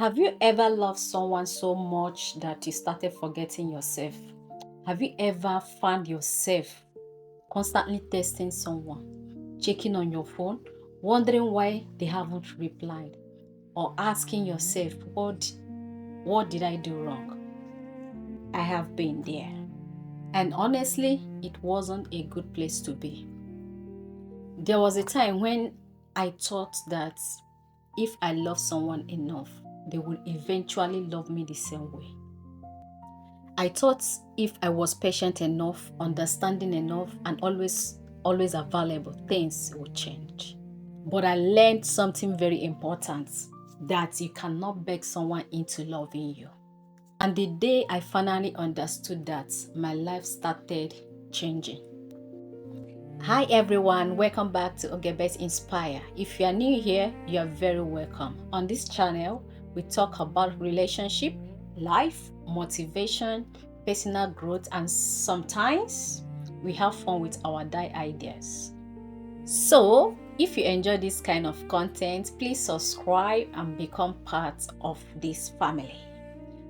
Have you ever loved someone so much that you started forgetting yourself? Have you ever found yourself constantly testing someone, checking on your phone, wondering why they haven't replied, or asking yourself, what did I do wrong? I have been there. And honestly, it wasn't a good place to be. There was a time when I thought that if I love someone enough, they would eventually love me the same way. I thought if I was patient enough, understanding enough, and always available, things would change. But I learned something very important, that you cannot beg someone into loving you. And the day I finally understood that, my life started changing. Hi everyone, welcome back to Ogebest Inspire. If you are new here, you are very welcome. On this channel, we talk about relationship, life, motivation, personal growth, and sometimes we have fun with our ideas. So, if you enjoy this kind of content, please subscribe and become part of this family.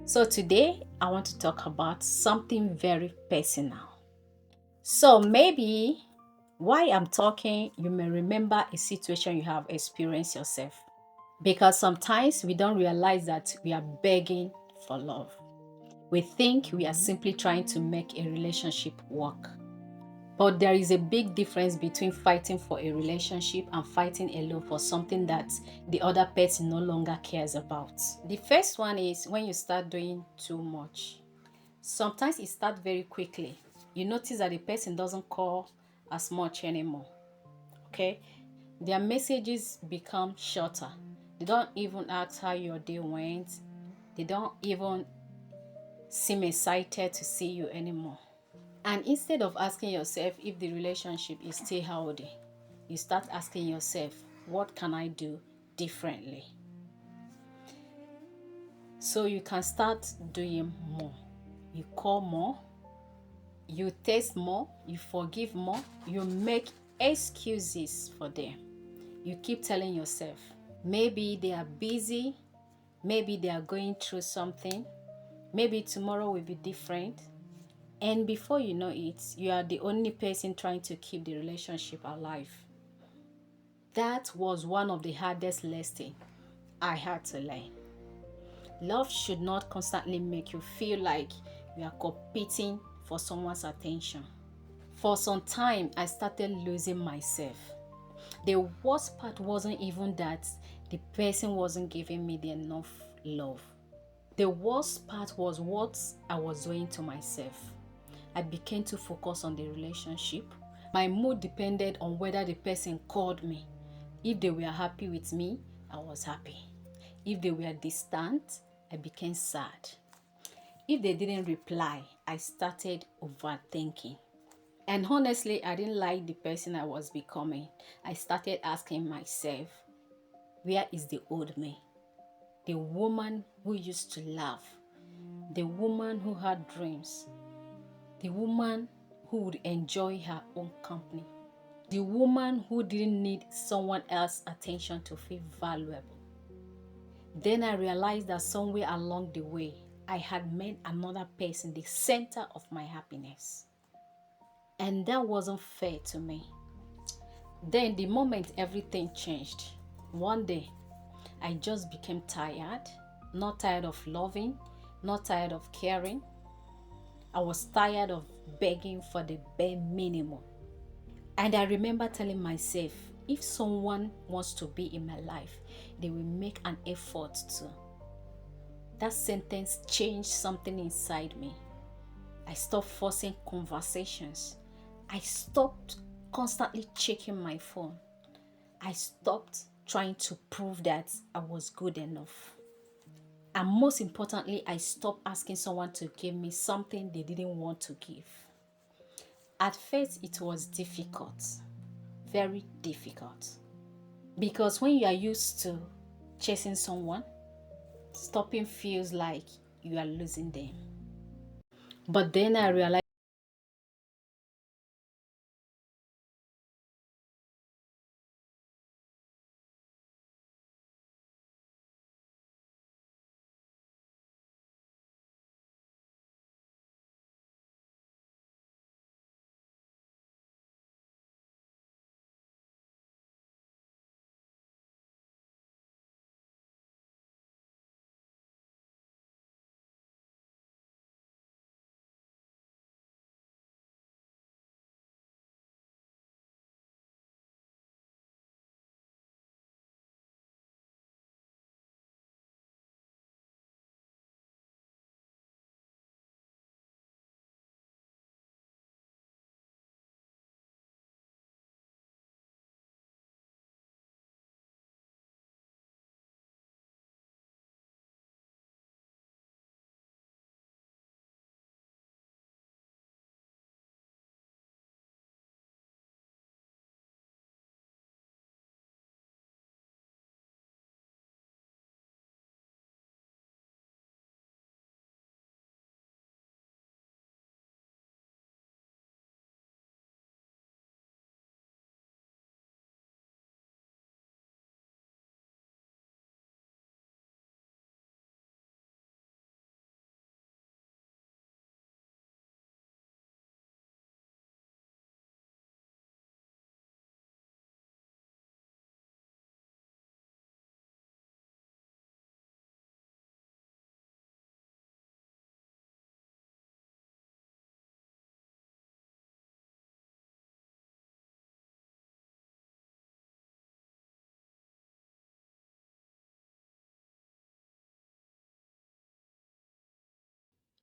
So today, I want to talk about something very personal. So maybe while I'm talking, you may remember a situation you have experienced yourself. Because sometimes we don't realize that we are begging for love. We think we are simply trying to make a relationship work. But there is a big difference between fighting for a relationship and fighting alone for something that the other person no longer cares about. The first one is when you start doing too much. Sometimes it starts very quickly. You notice that the person doesn't call as much anymore. Okay? Their messages become shorter. They don't even ask how your day went. They don't even seem excited to see you anymore. And instead of asking yourself if the relationship is still healthy, you start asking yourself, what can I do differently? So you can start doing more. You call more, you taste more, you forgive more, you make excuses for them. You keep telling yourself, maybe they are busy, maybe they are going through something, maybe tomorrow will be different. And before you know it, you are the only person trying to keep the relationship alive. That was one of the hardest lessons I had to learn. Love should not constantly make you feel like you are competing for someone's attention. For some time, I started losing myself. The worst part wasn't even that the person wasn't giving me the enough love. The worst part was what I was doing to myself. I began to focus on the relationship. My mood depended on whether the person called me. If they were happy with me, I was happy. If they were distant, I became sad. If they didn't reply, I started overthinking. And honestly, I didn't like the person I was becoming. I started asking myself, where is the old me? The woman who used to laugh, the woman who had dreams, the woman who would enjoy her own company, the woman who didn't need someone else's attention to feel valuable. Then I realized that somewhere along the way, I had made another person the center of my happiness. And that wasn't fair to me. Then the moment everything changed, one day I just became tired, not tired of loving, not tired of caring. I was tired of begging for the bare minimum. And I remember telling myself, if someone wants to be in my life, they will make an effort to. That sentence changed something inside me. I stopped forcing conversations. I stopped constantly checking my phone. I stopped trying to prove that I was good enough. And most importantly, I stopped asking someone to give me something they didn't want to give. At first, it was difficult, very difficult. Because when you are used to chasing someone, stopping feels like you are losing them. But then I realized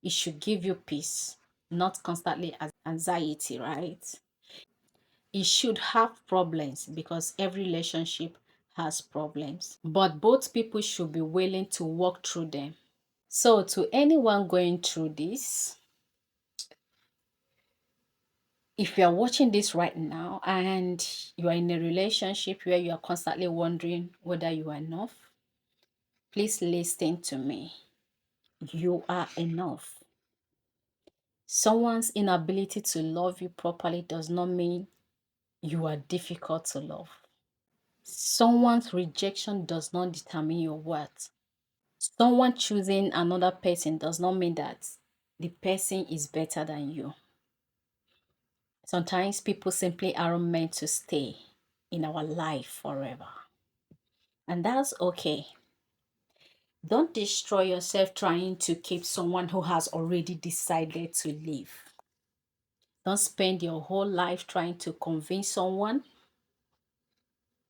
It should give you peace, not constantly anxiety, right? It should have problems because every relationship has problems, but both people should be willing to walk through them. So, to anyone going through this, if you are watching this right now and you are in a relationship where you are constantly wondering whether you are enough, please listen to me. You are enough. Someone's inability to love you properly does not mean you are difficult to love. Someone's rejection does not determine your worth. Someone choosing another person does not mean that the person is better than you. Sometimes people simply aren't meant to stay in our life forever. And that's okay. Don't destroy yourself trying to keep someone who has already decided to leave. Don't spend your whole life trying to convince someone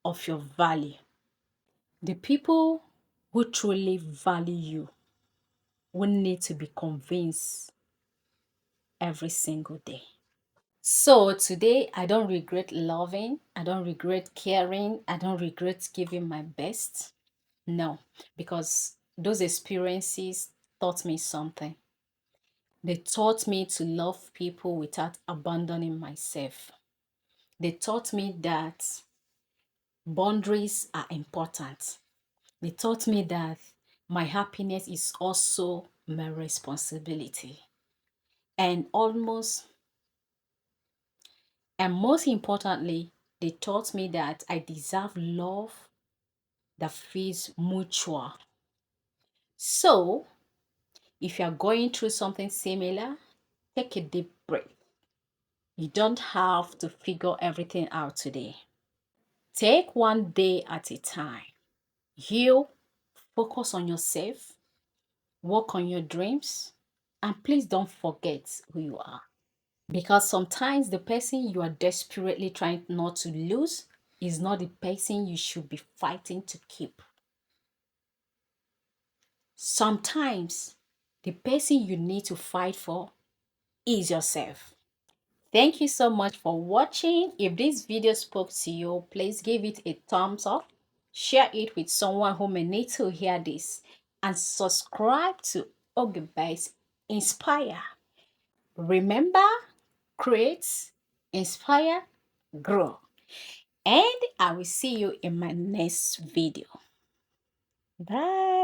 of your value. The people who truly value you will need to be convinced every single day. So today, I don't regret loving, I don't regret caring, I don't regret giving my best. No, because those experiences taught me something. They taught me to love people without abandoning myself. They taught me that boundaries are important. They taught me that my happiness is also my responsibility. And most importantly, they taught me that I deserve love that feels mutual. So, if you're going through something similar, take a deep breath. You don't have to figure everything out today. Take one day at a time. Heal, focus on yourself, work on your dreams, and please don't forget who you are. Because sometimes the person you are desperately trying not to lose is not the person you should be fighting to keep. Sometimes the person you need to fight for is yourself. Thank you so much for watching. If this video spoke to you, please give it a thumbs up, share it with someone who may need to hear this, and subscribe to Ogebest Inspire. Remember, create, inspire, grow. And I will see you in my next video. Bye.